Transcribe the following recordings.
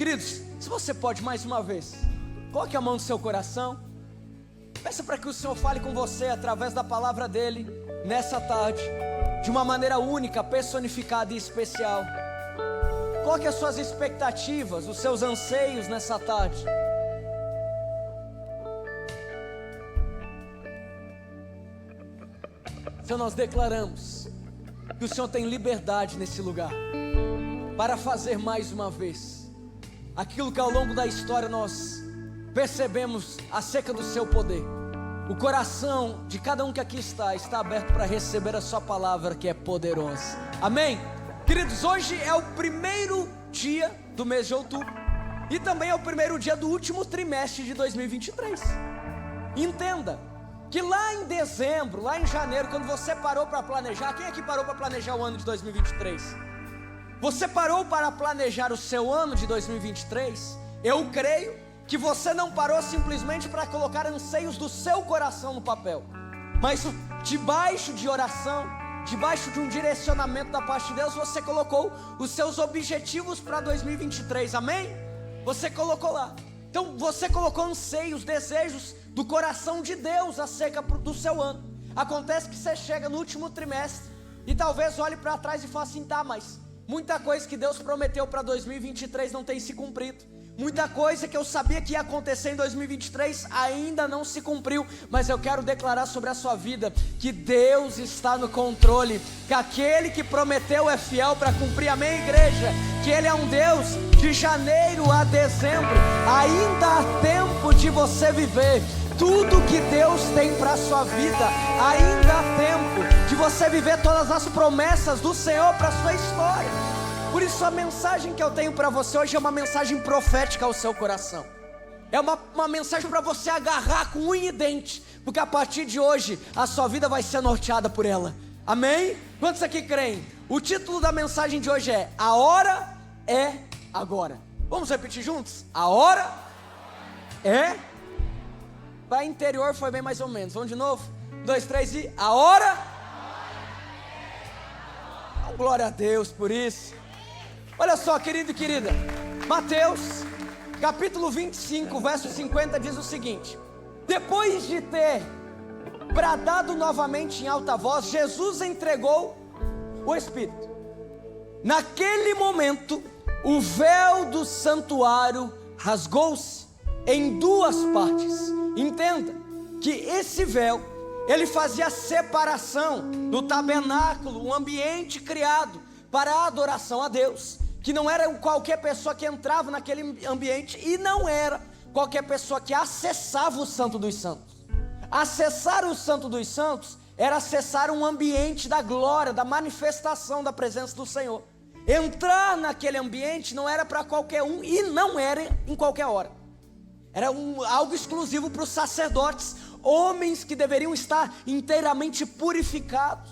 Queridos, se você pode mais uma vez, coloque a mão no seu coração, peça para que o Senhor fale com você através da palavra dEle, nessa tarde, de uma maneira única, personificada e especial. Coloque as suas expectativas, os seus anseios nessa tarde. Senhor, nós declaramos que o Senhor tem liberdade nesse lugar, para fazer mais uma vez aquilo que ao longo da história nós percebemos acerca do seu poder. O coração de cada um que aqui está aberto para receber a sua palavra, que é poderosa. Amém? Queridos, hoje é o primeiro dia do mês de outubro e também é o primeiro dia do último trimestre de 2023. Entenda que lá em dezembro, lá em janeiro, quando você parou para planejar, quem aqui parou para planejar o ano de 2023? Você parou para planejar o seu ano de 2023? Eu creio que você não parou simplesmente para colocar anseios do seu coração no papel, mas debaixo de oração, debaixo de um direcionamento da parte de Deus, você colocou os seus objetivos para 2023, amém? Você colocou lá. Então você colocou anseios, desejos do coração de Deus acerca do seu ano. Acontece que você chega no último trimestre e talvez olhe para trás e fale assim: tá, mas muita coisa que Deus prometeu para 2023 não tem se cumprido. Muita coisa que eu sabia que ia acontecer em 2023 ainda não se cumpriu. Mas eu quero declarar sobre a sua vida que Deus está no controle, que aquele que prometeu é fiel para cumprir, amém, igreja? Que Ele é um Deus de janeiro a dezembro. Ainda há tempo de você viver tudo que Deus tem para a sua vida. Ainda há tempo de você viver todas as promessas do Senhor para a sua história. Por isso a mensagem que eu tenho para você hoje é uma mensagem profética ao seu coração. É uma mensagem para você agarrar com unha e dente, porque a partir de hoje a sua vida vai ser norteada por ela. Amém? Quantos aqui creem? O título da mensagem de hoje é: a hora é agora. Vamos repetir juntos? A hora é... Para interior foi bem mais ou menos. Vamos de novo? 1, 2, 3 e... A hora... Oh, glória a Deus por isso. Olha só, querido e querida, Mateus, capítulo 25, verso 50, diz o seguinte: depois de ter bradado novamente em alta voz, Jesus entregou o Espírito. Naquele momento, o véu do santuário rasgou-se em duas partes. Entenda que esse véu, ele fazia separação do tabernáculo, um ambiente criado para a adoração a Deus, que não era qualquer pessoa que entrava naquele ambiente, e não era qualquer pessoa que acessava o Santo dos Santos. Acessar o Santo dos Santos era acessar um ambiente da glória, da manifestação da presença do Senhor. Entrar naquele ambiente não era para qualquer um, e não era em qualquer hora. Era algo exclusivo para os sacerdotes, homens que deveriam estar inteiramente purificados,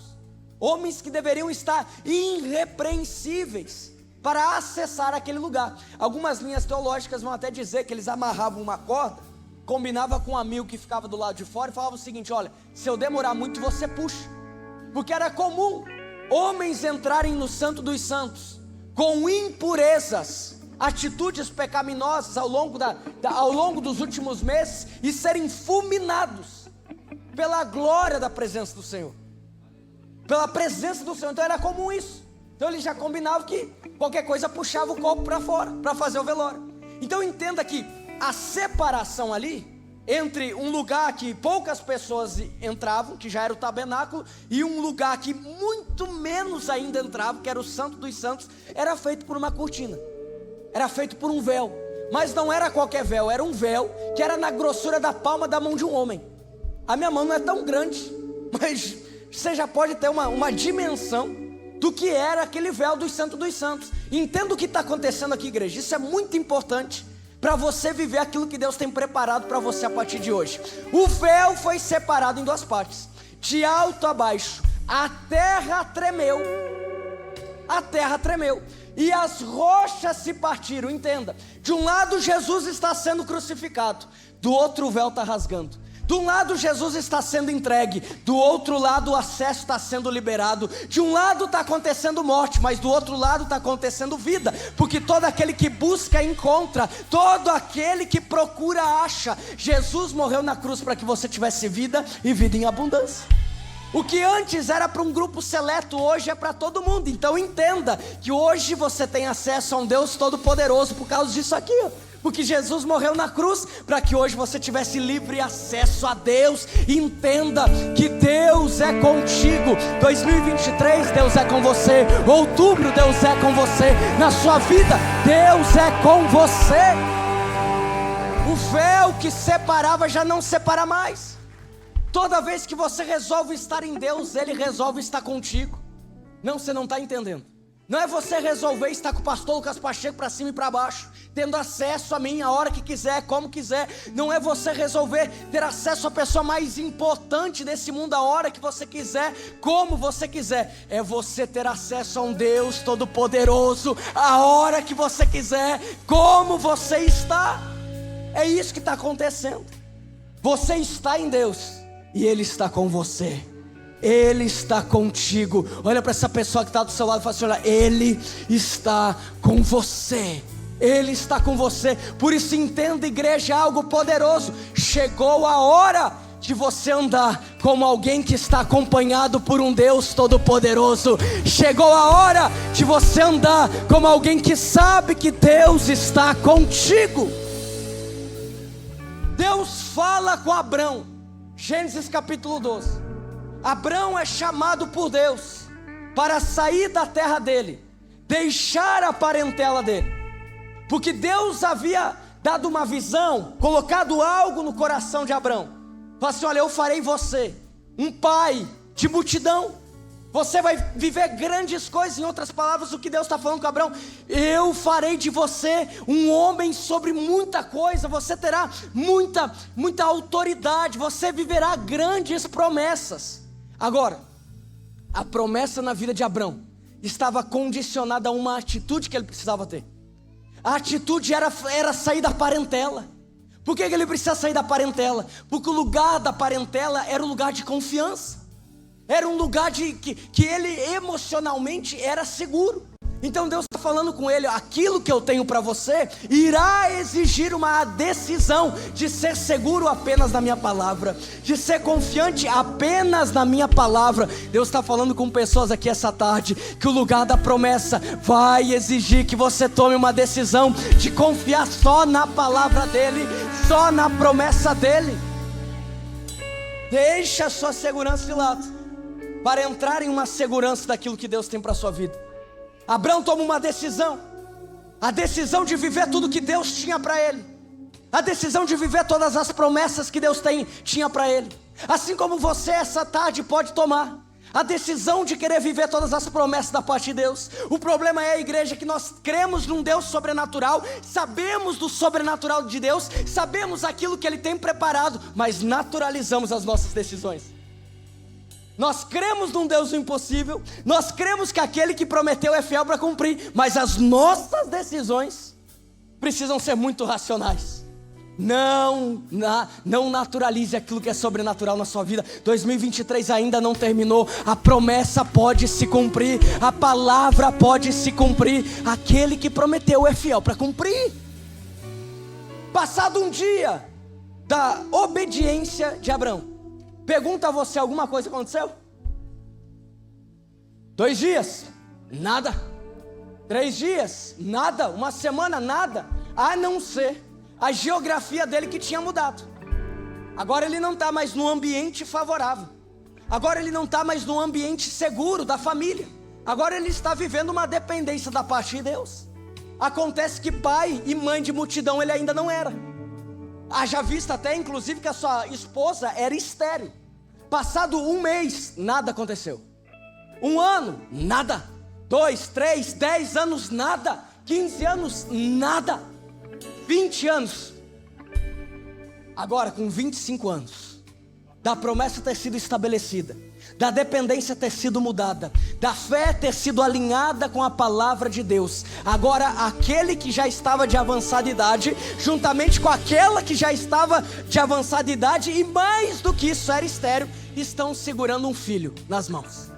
homens que deveriam estar irrepreensíveis para acessar aquele lugar. Algumas linhas teológicas vão até dizer que eles amarravam uma corda, combinava com um amigo que ficava do lado de fora e falava o seguinte: olha, se eu demorar muito você puxa. Porque era comum homens entrarem no Santo dos Santos com impurezas, atitudes pecaminosas ao longo dos últimos meses, e serem fulminados pela glória da presença do Senhor, pela presença do Senhor. Então era comum isso. Então eles já combinavam que qualquer coisa puxava o corpo para fora, para fazer o velório. Então entenda que a separação ali, entre um lugar que poucas pessoas entravam, que já era o tabernáculo, e um lugar que muito menos ainda entravam, que era o Santo dos Santos, era feito por uma cortina, era feito por um véu. Mas não era qualquer véu, era um véu que era na grossura da palma da mão de um homem. A minha mão não é tão grande, mas você já pode ter uma dimensão do que era aquele véu do Santo dos Santos. Entenda o que está acontecendo aqui, igreja. Isso é muito importante para você viver aquilo que Deus tem preparado para você a partir de hoje. O véu foi separado em duas partes, de alto a baixo. A terra tremeu, e as rochas se partiram. Entenda, de um lado Jesus está sendo crucificado, do outro o véu está rasgando. De um lado Jesus está sendo entregue, do outro lado o acesso está sendo liberado. De um lado está acontecendo morte, mas do outro lado está acontecendo vida. Porque todo aquele que busca encontra, todo aquele que procura acha. Jesus morreu na cruz para que você tivesse vida e vida em abundância. O que antes era para um grupo seleto, hoje é para todo mundo. Então entenda que hoje você tem acesso a um Deus todo-poderoso por causa disso aqui, ó. Porque Jesus morreu na cruz para que hoje você tivesse livre acesso a Deus. Entenda que Deus é contigo. 2023 Deus é com você. Outubro Deus é com você. Na sua vida Deus é com você. O véu que separava já não separa mais. Toda vez que você resolve estar em Deus, Ele resolve estar contigo. Não, você não está entendendo. Não é você resolver estar com o pastor Lucas Pacheco para cima e para baixo, tendo acesso a mim a hora que quiser, como quiser. Não é você resolver ter acesso à pessoa mais importante desse mundo a hora que você quiser, como você quiser. É você ter acesso a um Deus todo-poderoso a hora que você quiser, como você está. É isso que está acontecendo. Você está em Deus e Ele está com você. Ele está contigo. Olha para essa pessoa que está do seu lado e fala assim: olha, Ele está com você. Ele está com você. Por isso entenda, igreja, algo poderoso. Chegou a hora de você andar como alguém que está acompanhado por um Deus todo-poderoso. Chegou a hora de você andar como alguém que sabe que Deus está contigo. Deus fala com Abrão, Gênesis capítulo 12. Abrão é chamado por Deus para sair da terra dele, deixar a parentela dele, porque Deus havia dado uma visão, colocado algo no coração de Abrão. Falou assim: olha, eu farei você um pai de multidão, você vai viver grandes coisas. Em outras palavras, o que Deus está falando com Abrão: eu farei de você um homem sobre muita coisa, você terá muita autoridade, você viverá grandes promessas. Agora, a promessa na vida de Abrão estava condicionada a uma atitude que ele precisava ter. A atitude era sair da parentela. Por que ele precisa sair da parentela? Porque o lugar da parentela era um lugar de confiança. Era um lugar que ele emocionalmente era seguro. Então Deus está falando com ele: aquilo que eu tenho para você irá exigir uma decisão de ser seguro apenas na minha palavra, de ser confiante apenas na minha palavra. Deus está falando com pessoas aqui essa tarde que o lugar da promessa vai exigir que você tome uma decisão de confiar só na palavra dele, só na promessa dele. Deixa a sua segurança de lado para entrar em uma segurança daquilo que Deus tem para a sua vida. Abrão toma uma decisão, a decisão de viver tudo que Deus tinha para ele, a decisão de viver todas as promessas que Deus tinha para ele. Assim como você essa tarde pode tomar a decisão de querer viver todas as promessas da parte de Deus. O problema é, a igreja, que nós cremos num Deus sobrenatural, sabemos do sobrenatural de Deus, sabemos aquilo que Ele tem preparado, mas naturalizamos as nossas decisões. Nós cremos num Deus do impossível, nós cremos que aquele que prometeu é fiel para cumprir, mas as nossas decisões precisam ser muito racionais. Não naturalize aquilo que é sobrenatural na sua vida. 2023 ainda não terminou. A promessa pode se cumprir, a palavra pode se cumprir. Aquele que prometeu é fiel para cumprir. Passado um dia da obediência de Abrão, pergunta a você: alguma coisa aconteceu? 2 dias, nada. 3 dias, nada. 1 semana, nada. A não ser a geografia dele que tinha mudado. Agora ele não está mais num ambiente favorável. Agora ele não está mais num ambiente seguro da família. Agora ele está vivendo uma dependência da parte de Deus. Acontece que pai e mãe de multidão ele ainda não era. Haja vista até inclusive que a sua esposa era estéril. Passado 1 mês, nada aconteceu. 1 ano, nada. 2, 3, 10 anos, nada. 15 anos, nada. 20 anos. Agora com 25 anos, da promessa ter sido estabelecida, da dependência ter sido mudada, da fé ter sido alinhada com a palavra de Deus, agora aquele que já estava de avançada idade, juntamente com aquela que já estava de avançada idade, e mais do que isso, era estéril, estão segurando um filho nas mãos,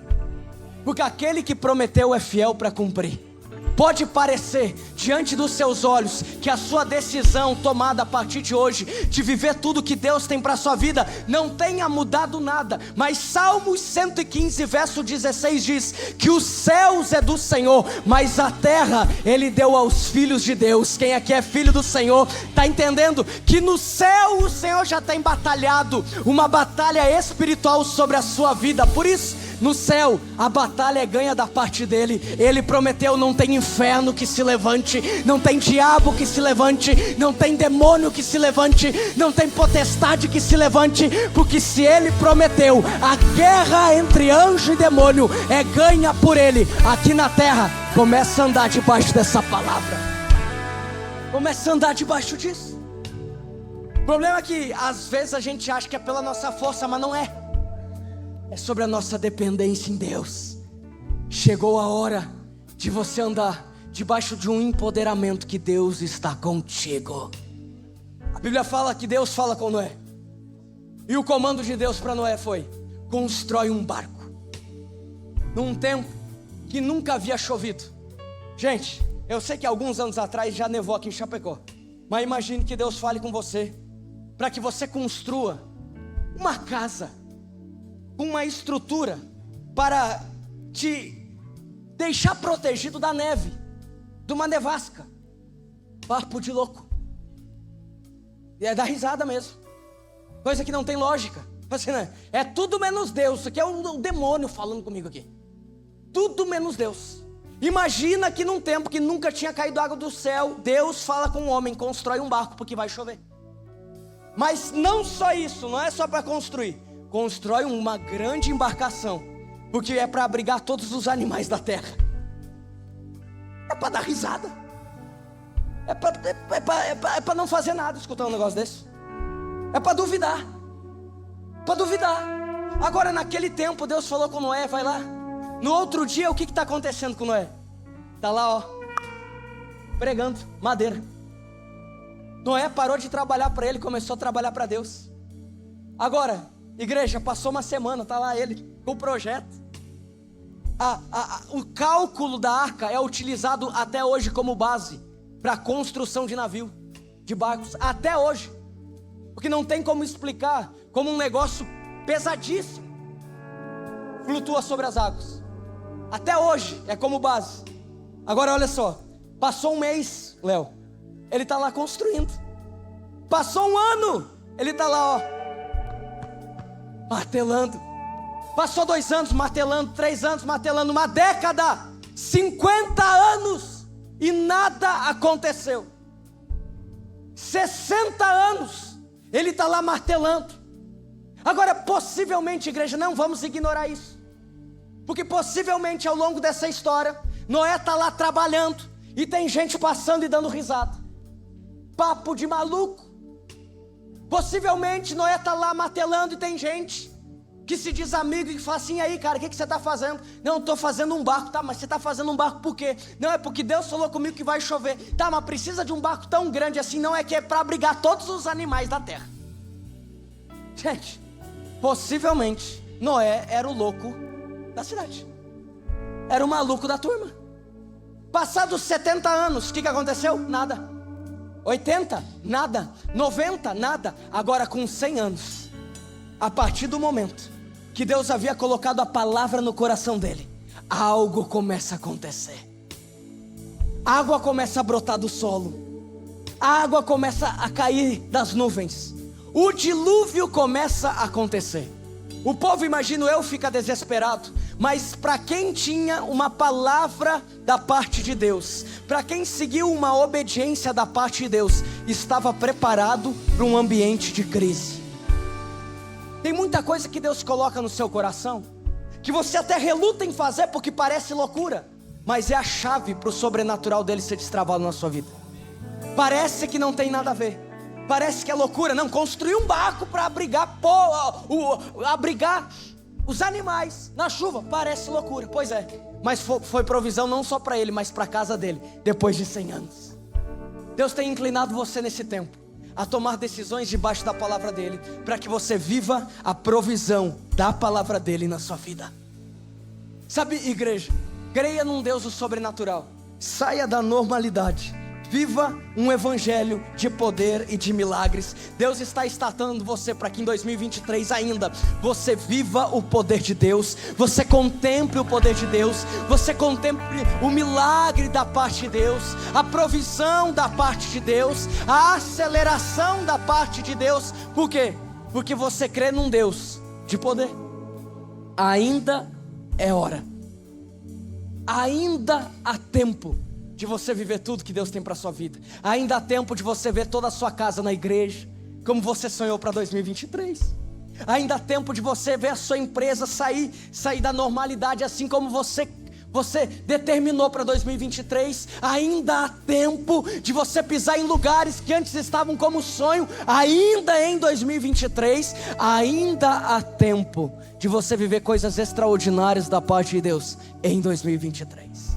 porque aquele que prometeu é fiel para cumprir. Pode parecer diante dos seus olhos que a sua decisão tomada a partir de hoje de viver tudo que Deus tem para a sua vida não tenha mudado nada, mas Salmos 115 verso 16 diz que os céus é do Senhor, mas a terra Ele deu aos filhos de Deus. Quem aqui é filho do Senhor está entendendo que no céu o Senhor já tem batalhado uma batalha espiritual sobre a sua vida. Por isso, no céu, a batalha é ganha da parte dele. Ele prometeu: não tem inferno que se levante, não tem diabo que se levante, não tem demônio que se levante, não tem potestade que se levante, porque se ele prometeu, a guerra entre anjo e demônio é ganha por ele. Aqui na terra, começa a andar debaixo dessa palavra, começa a andar debaixo disso. O problema é que às vezes a gente acha que é pela nossa força, mas não é. É sobre a nossa dependência em Deus. Chegou a hora de você andar debaixo de um empoderamento que Deus está contigo. A Bíblia fala que Deus fala com Noé, e o comando de Deus para Noé foi: constrói um barco. Num tempo que nunca havia chovido. Gente, eu sei que alguns anos atrás já nevou aqui em Chapecó, mas imagine que Deus fale com você para que você construa uma casa, uma estrutura para te deixar protegido da neve, de uma nevasca. Papo de louco. E é dar risada mesmo, coisa que não tem lógica. Assim, né? É tudo menos Deus. Isso aqui é o demônio falando comigo aqui. Tudo menos Deus. Imagina que num tempo que nunca tinha caído água do céu, Deus fala com o homem: constrói um barco porque vai chover. Mas não só isso, não é só para construir. Constrói uma grande embarcação, porque é para abrigar todos os animais da terra. É para dar risada. É para não fazer nada escutar um negócio desse. É para duvidar. Para duvidar. Agora naquele tempo Deus falou com Noé: vai lá. No outro dia o que está acontecendo com Noé? Está lá, ó, pregando madeira. Noé parou de trabalhar para ele, começou a trabalhar para Deus. Agora, igreja, passou uma semana, está lá ele com o projeto. O cálculo da arca é utilizado até hoje como base para a construção de navio, de barcos, até hoje. Porque não tem como explicar como um negócio pesadíssimo flutua sobre as águas. Até hoje é como base. Agora olha só, passou um mês, Léo, ele está lá construindo. Passou um ano, ele está lá, ó, martelando. Passou 2 anos martelando, 3 anos martelando, uma década, 50 anos, e nada aconteceu. 60 anos, ele está lá martelando. Agora possivelmente, igreja, não vamos ignorar isso, porque possivelmente ao longo dessa história, Noé está lá trabalhando, e tem gente passando e dando risada. Papo de maluco. Possivelmente Noé está lá martelando e tem gente que se diz amigo e que fala assim: aí cara, o que você está fazendo? Não, estou fazendo um barco. Tá, mas você está fazendo um barco por quê? Não, é porque Deus falou comigo que vai chover. Tá, mas precisa de um barco tão grande assim? Não, é que é para abrigar todos os animais da terra. Gente, possivelmente Noé era o louco da cidade, era o maluco da turma. Passados 70 anos, o que aconteceu? Nada. 80? Nada. 90? Nada. Agora com 100 anos, a partir do momento que Deus havia colocado a palavra no coração dele, algo começa a acontecer. Água começa a brotar do solo, a água começa a cair das nuvens, o dilúvio começa a acontecer. O povo, imagino eu, fica desesperado, mas para quem tinha uma palavra da parte de Deus, para quem seguiu uma obediência da parte de Deus, estava preparado para um ambiente de crise. Tem muita coisa que Deus coloca no seu coração, que você até reluta em fazer porque parece loucura, mas é a chave para o sobrenatural dele ser destravado na sua vida. Parece que não tem nada a ver, Parece que é loucura. Não, construir um barco para abrigar os animais na chuva. Parece loucura, pois é. Mas foi provisão não só para ele, mas para a casa dele, depois de 100 anos. Deus tem inclinado você nesse tempo a tomar decisões debaixo da palavra dele, para que você viva a provisão da palavra dele na sua vida. Sabe, igreja, creia num Deus do sobrenatural. Saia da normalidade. Viva um evangelho de poder e de milagres. Deus está estacionando você para que em 2023 ainda você viva o poder de Deus, você contemple o poder de Deus, você contemple o milagre da parte de Deus, a provisão da parte de Deus, a aceleração da parte de Deus. Por quê? Porque você crê num Deus de poder. Ainda é hora, ainda há tempo de você viver tudo que Deus tem para a sua vida. Ainda há tempo de você ver toda a sua casa na igreja, como você sonhou para 2023. Ainda há tempo de você ver a sua empresa sair da normalidade, assim como você determinou para 2023. Ainda há tempo de você pisar em lugares que antes estavam como sonho. Ainda em 2023, ainda há tempo de você viver coisas extraordinárias da parte de Deus em 2023.